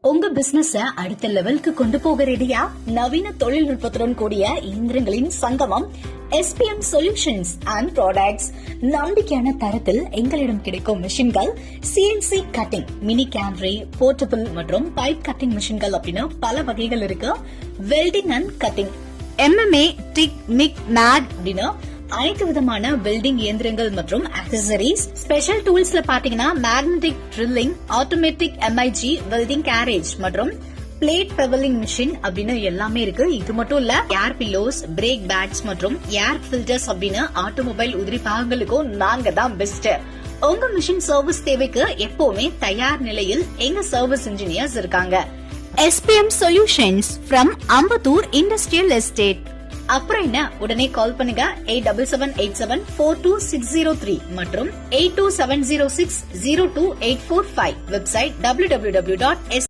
உங்க பிசினஸ் அடுத்த லெவலுக்கு கொண்டு போக ரெடியா? நவீன தொழில்நுட்பத்துடன் கூடிய இயந்திரங்களின் சங்கமம் SPM சொல்யூஷன்ஸ் அண்ட் ப்ராடக்ட்ஸ். நம்பிக்கையான தரத்தில் எங்களிடம் கிடைக்கும் மிஷின்கள் CNC cutting, mini gantry, portable மற்றும் பைப் கட்டிங் மிஷின்கள் அப்படின்னு பல வகைகள் இருக்கு. Welding and cutting, MMA, TIG, MIG, MAG அப்படின்னு அனைத்து விதமான வெல்டிங் இயந்திரங்கள் மற்றும் ஆக்சசரிஸ். ஸ்பெஷல் டூல்ஸ்ல பாத்தீங்கன்னா magnetic drilling, automatic MIG, welding carriage மற்றும் பிளேட் பெவலிங் மிஷின் அப்படின்னு எல்லாமே இருக்கு. இது மட்டும் இல்ல, ஏர் பில்லோஸ், பிரேக் பேட்ஸ் மற்றும் ஏர் பில்டர்ஸ் அப்படின்னு ஆட்டோமொபைல் உதிரி பாகங்களுக்கும் நாங்க தான் பெஸ்ட். உங்க மிஷின் சர்வீஸ் தேவைக்கு எப்பவுமே தயார் நிலையில் எங்க சர்வீஸ் இன்ஜினியர்ஸ் இருக்காங்க. SPM solutions from Ambattur industrial estate. அப்புறம் என்ன, உடனே கால் பண்ணுங்க 8787842603 மற்றும் 8270602845. Website www.spm